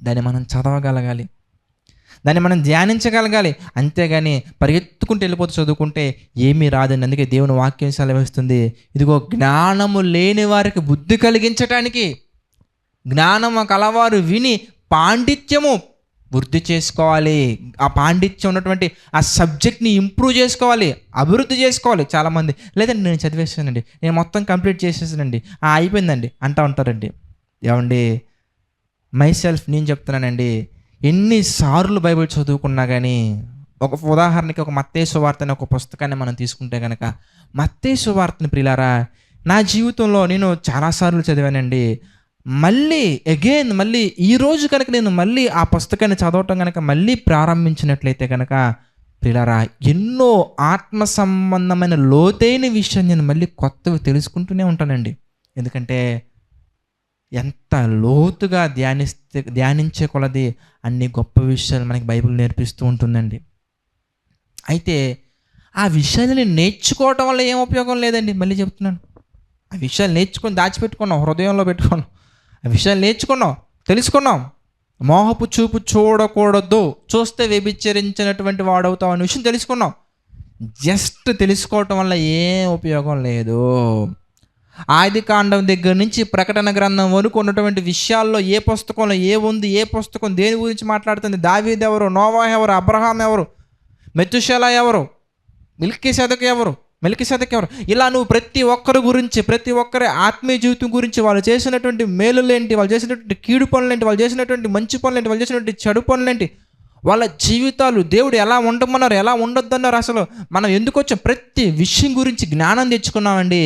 దాన్ని మనం చదవగలగాలి, దాన్ని మనం ధ్యానించగలగాలి. అంతేగాని పరిగెత్తుకుంటూ వెళ్ళిపోతూ చదువుకుంటే ఏమీ రాదండి. అందుకే దేవుని వాక్యం సెలవిస్తుంది, ఇదిగో జ్ఞానము లేని వారికి బుద్ధి కలిగించటానికి, జ్ఞానము కలవారు విని పాండిత్యము వృద్ధి చేసుకోవాలి. ఆ పాండిత్యం ఉన్నటువంటి ఆ సబ్జెక్ట్ని ఇంప్రూవ్ చేసుకోవాలి, అభివృద్ధి చేసుకోవాలి. చాలామంది లేదండి నేను చదివేసానండి, నేను మొత్తం కంప్లీట్ చేసేసానండి, అయిపోయిందండి అంటూ ఉంటారండి. ఏమండి, మైసెల్ఫ్ నేను చెప్తున్నానండి, ఎన్నిసార్లు బైబిల్ చదువుకున్నా కానీ, ఒక ఉదాహరణకి ఒక మత్తయి సువార్త అనే ఒక పుస్తకాన్ని మనం తీసుకుంటే కనుక, మత్తయి సువార్తని ప్రియులారా నా జీవితంలో నేను చాలాసార్లు చదివానండి. మళ్ళీ ఈరోజు కనుక నేను మళ్ళీ ఆ పుస్తకాన్ని చదవటం కనుక మళ్ళీ ప్రారంభించినట్లయితే కనుక ప్రియులారా ఎన్నో ఆత్మ సంబంధమైన లోతైన విషయం నేను మళ్ళీ కొత్తవి తెలుసుకుంటూనే ఉంటానండి. ఎందుకంటే ఎంత లోతుగా ధ్యానించే కొలది అన్ని గొప్ప విషయాలు మనకి బైబిల్ నేర్పిస్తూ ఉంటుందండి. అయితే ఆ విషయాన్ని నేర్చుకోవటం వల్ల ఏం ఉపయోగం లేదండి. మళ్ళీ చెప్తున్నాను, ఆ విషయాలు నేర్చుకొని దాచిపెట్టుకున్నాం, హృదయంలో పెట్టుకున్నాం, ఆ విషయాలు నేర్చుకున్నాం, తెలుసుకున్నాం. మోహపు చూపు చూడకూడదు, చూస్తే వ్యభిచరించినటువంటి వాడవుతావు అనే విషయం తెలుసుకున్నాం. జస్ట్ తెలుసుకోవటం వల్ల ఏం ఉపయోగం లేదు. ఆది కాండం దగ్గర నుంచి ప్రకటన గ్రంథం వరకు ఉన్నటువంటి విషయాల్లో ఏ పుస్తకంలో ఏ పుస్తకం దేని గురించి మాట్లాడుతుంది, దావీదు ఎవరు, నోవాహు ఎవరు, అబ్రహాం ఎవరు, మెతుషెలా ఎవరు, మెల్కీసెదెకు ఎవరు, ఇలా నువ్వు ప్రతి ఒక్కరి గురించి, ప్రతి ఒక్కరి ఆత్మీయ జీవితం గురించి, వాళ్ళు చేసినటువంటి మేలులేంటి, వాళ్ళు చేసినటువంటి కీడు పనులేంటి, వాళ్ళు చేసినటువంటి మంచి పనులేంటి, వాళ్ళు చేసినటువంటి చెడు పనులేంటి, వాళ్ళ జీవితాలు దేవుడు ఎలా ఉండమన్నారు, ఎలా ఉండొద్దన్నారు, అసలు మనం ఎందుకు వచ్చాం, ప్రతి విషయం గురించి జ్ఞానం తెచ్చుకున్నామండి.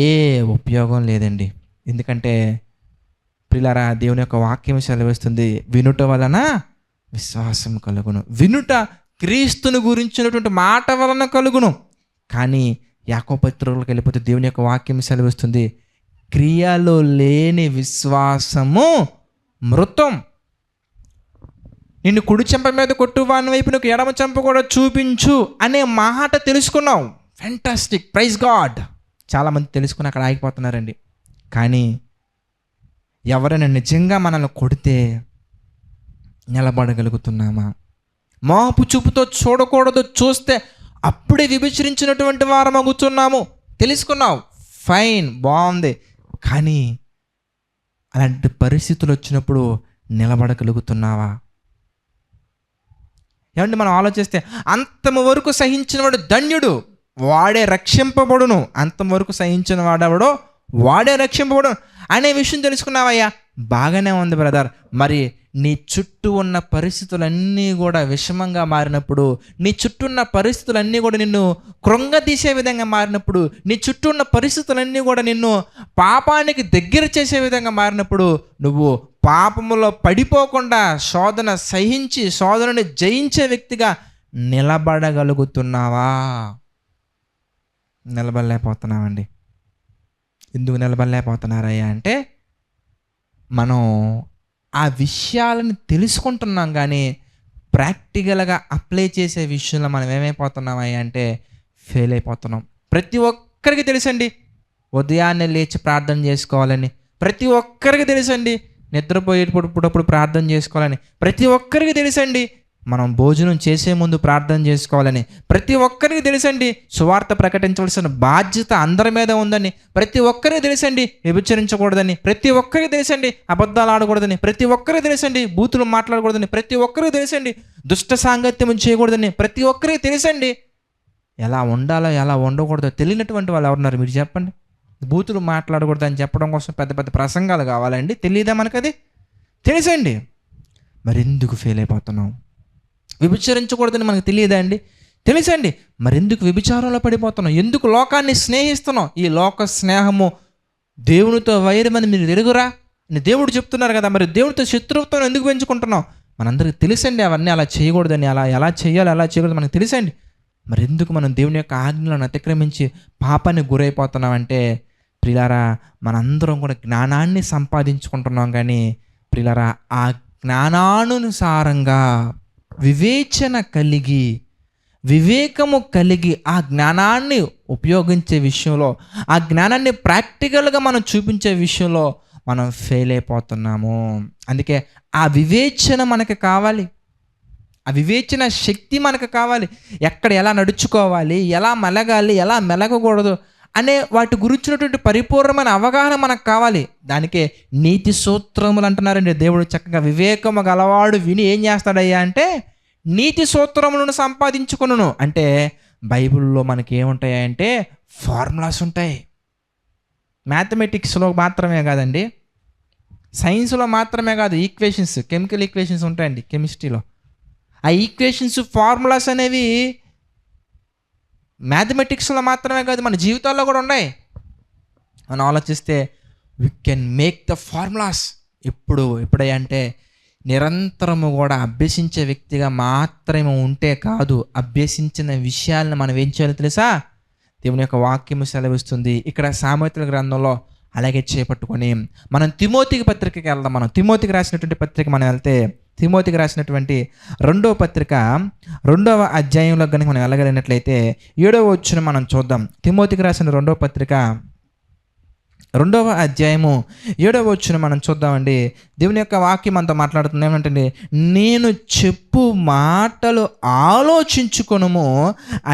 ఏ ఉపయోగం లేదండి. ఎందుకంటే ప్రియులారా దేవుని యొక్క వాక్యం సెలవిస్తుంది, వినుట వలన విశ్వాసం కలుగును, వినుట క్రీస్తుని గురించినటువంటి మాట వలన కలుగును. కానీ యాకోబు పత్రికలోకి వెళ్ళిపోతే దేవుని యొక్క వాక్యం సెలవిస్తుంది, క్రియలో లేని విశ్వాసము మృతం. నిన్ను కుడి చెంప మీద కొట్టు, వాని వైపు నీకు ఎడమ చెంప కూడా చూపించు అనే మాట తెలుసుకున్నావు. Fantastic, praise God. చాలామంది తెలుసుకుని అక్కడ ఆగిపోతున్నారండి. కానీ ఎవరైనా నిజంగా మనల్ని కొడితే నిలబడగలుగుతున్నామా? మోహపు చూపుతో చూడకూడదు, చూస్తే అప్పుడే విభజించినటువంటి వారం అగుతున్నాము. తెలుసుకున్నావు, ఫైన్, బాగుంది. కానీ అలాంటి పరిస్థితులు వచ్చినప్పుడు నిలబడగలుగుతున్నావా? ఏమంటే మనం ఆలోచిస్తే అంతము వరకు సహించినవాడు ధన్యుడు, వాడే రక్షింపబడును, అంతం వరకు సహించిన వాడెవడో వాడే రక్షింపబడును అనే విషయం తెలుసుకున్నావయ్యా, బాగానే ఉంది బ్రదర్. మరి నీ చుట్టూ ఉన్న పరిస్థితులన్నీ కూడా విషమంగా మారినప్పుడు, నీ చుట్టూ ఉన్న పరిస్థితులన్నీ కూడా నిన్ను కృంగదీసే విధంగా మారినప్పుడు, నీ చుట్టూ ఉన్న పరిస్థితులన్నీ కూడా నిన్ను పాపానికి దగ్గర చేసే విధంగా మారినప్పుడు, నువ్వు పాపములో పడిపోకుండా శోధన సహించి శోధనని జయించే వ్యక్తిగా నిలబడగలుగుతున్నావా? నిలబడలేకపోతున్నామండి. ఎందుకు నిలబడలేకపోతున్నారయ్యా అంటే, మనం ఆ విషయాలను తెలుసుకుంటున్నాం కానీ ప్రాక్టికల్గా అప్లై చేసే విషయంలో మనం ఏమైపోతున్నామయ్యా అంటే ఫెయిల్ అయిపోతున్నాం. ప్రతి ఒక్కరికి తెలుసండి ఉదయాన్నే లేచి ప్రార్థన చేసుకోవాలని, ప్రతి ఒక్కరికి తెలుసండి నిద్రపోయేటప్పుడు ప్రార్థన చేసుకోవాలని, ప్రతి ఒక్కరికి తెలుసండి మనం భోజనం చేసే ముందు ప్రార్థన చేసుకోవాలని, ప్రతి ఒక్కరికి తెలుసండి సువార్త ప్రకటించవలసిన బాధ్యత అందరి మీద ఉందని, ప్రతి ఒక్కరికి తెలుసండి వ్యభిచరించకూడదని, ప్రతి ఒక్కరికి తెలుసండి అబద్ధాలు ఆడకూడదని, ప్రతి ఒక్కరికి తెలుసండి బూతులు మాట్లాడకూడదని, ప్రతి ఒక్కరికి తెలుసండి దుష్ట సాంగత్యం చేయకూడదని, ప్రతి ఒక్కరికి తెలుసండి ఎలా ఉండాలో ఎలా ఉండకూడదో తెలియనటువంటి వాళ్ళు ఎవరున్నారు మీరు చెప్పండి? బూతులు మాట్లాడకూడదని చెప్పడం కోసం పెద్ద పెద్ద ప్రసంగాలు కావాలండి? తెలియదా మనకది? తెలుసండి. మరి ఎందుకు ఫెయిల్ అయిపోతున్నాం? వ్యభిచరించకూడదని మనకు తెలియదా అండి? తెలుసండి. మరెందుకు వ్యభిచారంలో పడిపోతున్నాం? ఎందుకు లోకాన్ని స్నేహిస్తున్నాం? ఈ లోక స్నేహము దేవునితో వైరమని మీరు ఎరుగురా అని దేవుడు చెప్తున్నారు కదా. మరి దేవుడితో శత్రుత్వం ఎందుకు పెంచుకుంటున్నాం? మనందరికీ తెలుసండి అవన్నీ అలా చేయకూడదని, అలా ఎలా చేయాలి అలా చేయకూడదు మనకు తెలుసండి. మరి ఎందుకు మనం దేవుని యొక్క ఆజ్ఞలను అతిక్రమించి పాపానికి గురైపోతున్నామంటే, ప్రియులారా మనందరం కూడా జ్ఞానాన్ని సంపాదించుకుంటున్నాం కానీ ప్రియులారా ఆ జ్ఞానానుసారంగా వివేచన కలిగి వివేకము కలిగి ఆ జ్ఞానాన్ని ఉపయోగించే విషయంలో, ఆ జ్ఞానాన్ని ప్రాక్టికల్గా మనం చూపించే విషయంలో మనం ఫెయిల్ అయిపోతున్నాము. అందుకే ఆ వివేచన మనకు కావాలి. ఆ వివేచన శక్తి మనకు కావాలి. ఎక్కడ ఎలా నడుచుకోవాలి, ఎలా మెలగాలి, ఎలా మెలగకూడదు అనే వాటి గురించినటువంటి పరిపూర్ణమైన అవగాహన మనకు కావాలి. దానికే నీతి సూత్రములు అంటున్నారండి. దేవుడు చక్కగా వివేకము గలవాడు విని ఏం చేస్తాడయ్యా అంటే నీతి సూత్రములను సంపాదించుకొనును. అంటే బైబిల్లో మనకి ఏముంటాయి అంటే ఫార్ములాస్ ఉంటాయి. మ్యాథమెటిక్స్లో మాత్రమే కాదండి, సైన్స్లో మాత్రమే కాదు, ఈక్వేషన్స్, కెమికల్ ఈక్వేషన్స్ ఉంటాయండి కెమిస్ట్రీలో. ఆ ఈక్వేషన్స్, ఫార్ములాస్ అనేవి మ్యాథమెటిక్స్లో మాత్రమే కాదు, మన జీవితాల్లో కూడా ఉన్నాయి. మనం ఆలోచిస్తే we can make the formulas. ఎప్పుడయ్యా అంటే నిరంతరము కూడా అభ్యసించే వ్యక్తిగా మాత్రమే ఉంటే కాదు, అభ్యసించిన విషయాలను మనం ఏం చేయాలో తెలుసా? దేవుని యొక్క వాక్యము సెలవిస్తుంది. ఇక్కడ సామెతల గ్రంథంలో అలాగే చేపట్టుకొని మనం తిమోతికి పత్రికకి వెళ్దాం. మనం తిమోతికి రాసినటువంటి పత్రిక మనం వెళ్తే, తిమోతికి రాసినటువంటి 2వ పత్రిక 2వ అధ్యాయంలో కనుక మనం వెళ్ళగలిగినట్లయితే 7వ వచనం మనం చూద్దాం. తిమోతికి రాసిన 2వ పత్రిక 2వ అధ్యాయము 7వ వచనం మనం చూద్దామండి. దేవుని యొక్క వాక్యం అంతా మాట్లాడుతుంది ఏమంటే, నేను చెప్పు మాటలు ఆలోచించుకొనుము,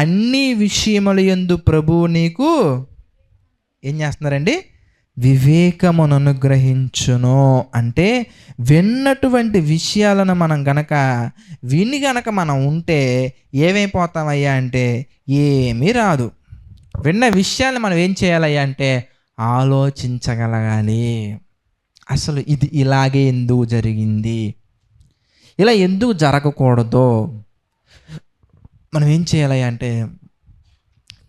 అన్ని విషయముల యందు ప్రభువు నీకు ఏం చేస్తున్నారండి? వివేకమును అనుగ్రహించును. అంటే విన్నటువంటి విషయాలను మనం గనక మనం ఉంటే ఏమైపోతామయ్యా అంటే ఏమీ రాదు. విన్న విషయాలను మనం ఏం చేయాలయ్యా అంటే ఆలోచించగలగాలి. అసలు ఇది ఇలాగే ఎందుకు జరిగింది, ఇలా ఎందుకు జరగకూడదో మనం ఏం చేయాలయ్యా అంటే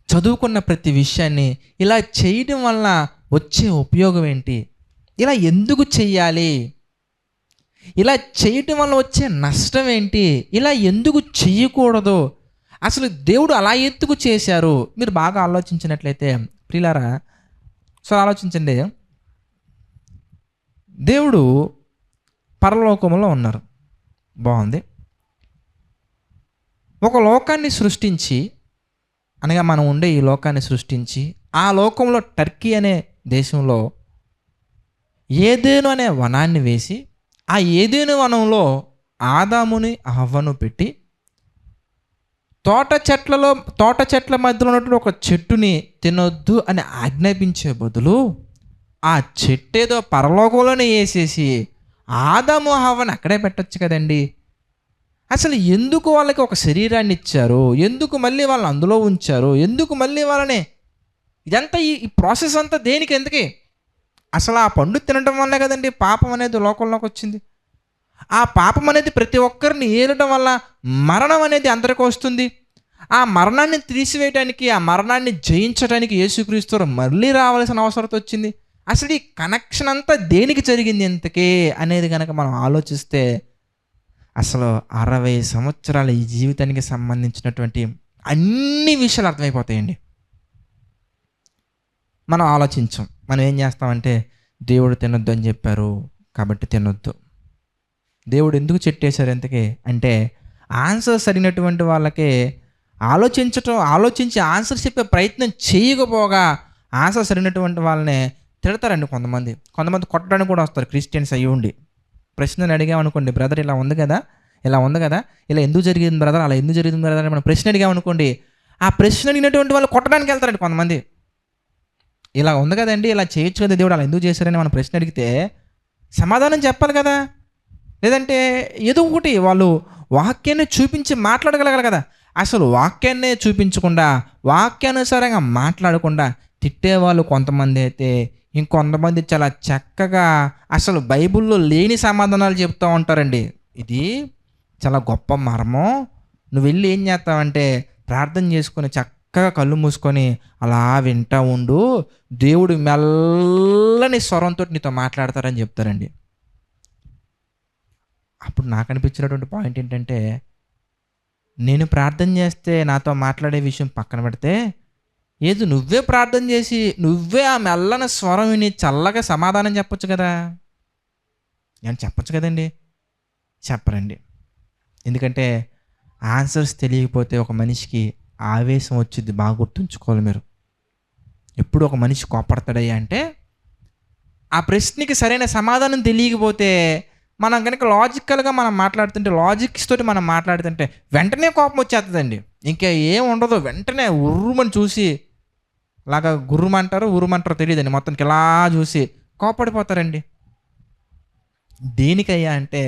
చదువుకున్న ప్రతి విషయాన్ని ఇలా చేయడం వల్ల వచ్చే ఉపయోగం ఏంటి, ఇలా ఎందుకు చెయ్యాలి, ఇలా చేయటం వల్ల వచ్చే నష్టం ఏంటి, ఇలా ఎందుకు చెయ్యకూడదు, అసలు దేవుడు అలా ఎందుకు చేశారు. మీరు బాగా ఆలోచించినట్లయితే ప్రియులారా, సో ఆలోచించండి. దేవుడు పరలోకంలో ఉన్నారు, బాగుంది. ఒక లోకాన్ని సృష్టించి, అనగా మనం ఉండే ఈ లోకాన్ని సృష్టించి, ఆ లోకంలో టర్కీ అనే దేశంలో ఏదేను అనే వనాన్ని వేసి, ఆ ఏదేను వనంలో ఆదాముని హవ్వను పెట్టి, తోట చెట్ల మధ్యలో ఉన్నటువంటి ఒక చెట్టుని తినొద్దు అని ఆజ్ఞాపించే బదులు ఆ చెట్టు ఏదో పరలోకంలోనే వేసేసి ఆదాము హవ్వను అక్కడే పెట్టచ్చు కదండి. అసలు ఎందుకు వాళ్ళకి ఒక శరీరాన్ని ఇచ్చారు, ఎందుకు మళ్ళీ వాళ్ళని అందులో ఉంచారు, ఎందుకు మళ్ళీ వాళ్ళని ఇదంతా ఈ ప్రాసెస్ అంతా దేనికి, ఎందుకే? అసలు ఆ పండు తినడం వల్లే కదండి పాపం అనేది లోకంలోకి వచ్చింది. ఆ పాపం అనేది ప్రతి ఒక్కరిని ఏలడం వల్ల మరణం అనేది అందరికీ వస్తుంది. ఆ మరణాన్ని తీసివేయడానికి, ఆ మరణాన్ని జయించడానికి యేసుక్రీస్తు మళ్ళీ రావాల్సిన అవసరం వచ్చింది. అసలు ఈ కనెక్షన్ అంతా దేనికి జరిగింది ఎంతకే అనేది కనుక మనం ఆలోచిస్తే అసలు 60 సంవత్సరాల ఈ జీవితానికి సంబంధించినటువంటి అన్ని విషయాలు అర్థమైపోతాయండి. మనం ఆలోచించాం. మనం ఏం చేస్తామంటే దేవుడు తినొద్దు అని చెప్పారు కాబట్టి తినొద్దు. దేవుడు ఎందుకు చెట్టేశారు ఎంతకే అంటే ఆన్సర్ సరినటువంటి వాళ్ళకే ఆలోచించి ఆన్సర్ చెప్పే ప్రయత్నం చేయకపోగా ఆన్సర్ సరినటువంటి వాళ్ళనే తిడతారండి. కొంతమంది కొట్టడానికి కూడా వస్తారు, క్రిస్టియన్స్ అయ్యి ఉండి. ప్రశ్నలు అడిగామనుకోండి, బ్రదర్ ఇలా ఉంది కదా, ఇలా ఎందుకు జరిగింది బ్రదర్, అలా ఎందుకు జరిగింది బ్రదర్ అని మనం ప్రశ్న అడిగామనుకోండి, ఆ ప్రశ్న అడిగినటువంటి వాళ్ళు కొట్టడానికి వెళ్తారండి కొంతమంది. ఇలా ఉంది కదండి, ఇలా చేయొచ్చు కదా దేవుడు, అలా ఎందుకు చేశారని మనం ప్రశ్న అడిగితే సమాధానం చెప్పాలి కదా. లేదంటే ఏదో ఒకటి వాళ్ళు వాక్యాన్ని చూపించి మాట్లాడగలగాలి కదా. అసలు వాక్యాన్నే చూపించకుండా, వాక్యానుసారంగా మాట్లాడకుండా తిట్టేవాళ్ళు కొంతమంది అయితే, ఇంకొంతమంది చాలా చక్కగా అసలు బైబిల్లో లేని సమాధానాలు చెప్తూ ఉంటారండి. ఇది చాలా గొప్ప మర్మం. నువ్వు వెళ్ళి ఏం చేస్తావంటే ప్రార్థన చేసుకొని చక్కగా కళ్ళు మూసుకొని అలా వింటూ ఉండు, దేవుడు మెల్లని స్వరంతో నీతో మాట్లాడతారని చెప్తారండి. అప్పుడు నాకు అనిపించినటువంటి పాయింట్ ఏంటంటే, నేను ప్రార్థన చేస్తే నాతో మాట్లాడే విషయం పక్కన పెడితే, ఏదో నువ్వే ప్రార్థన చేసి నువ్వే ఆ మెల్లని స్వరం విని చల్లగా సమాధానం చెప్పొచ్చు కదా. నేను చెప్పొచ్చు కదండి, చెప్పరండి. ఎందుకంటే ఆన్సర్స్ తెలియకపోతే ఒక మనిషికి ఆవేశం వచ్చింది. బాగా గుర్తుంచుకోవాలి మీరు. ఎప్పుడు ఒక మనిషి కోపడతాడయ్యా అంటే ఆ ప్రశ్నకి సరైన సమాధానం తెలియకపోతే మనం కనుక లాజికల్‌గా మనం మాట్లాడుతుంటే, లాజిక్స్ తోటి మనం మాట్లాడుతుంటే వెంటనే కోపం వచ్చేస్తదండి. ఇంకా ఏం ఉండదు. వెంటనే ఉర్రుమని చూసి అలాగా గుర్రుమంటారో, ఉరుమంటారో తెలీదండి. మొత్తానికి ఇలా చూసి కోప్పడిపోతారండి. దేనికయ్యా అంటే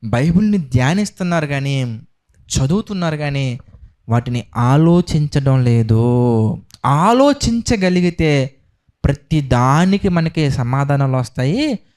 బైబిల్‌ని ధ్యానిస్తున్నారు గానీ, చదువుతున్నారు గానీ, వాటిని ఆలోచించడం లేదు. ఆలోచించగలిగితే ప్రతి దానికి మనకి సమాధానాలొస్తాయి.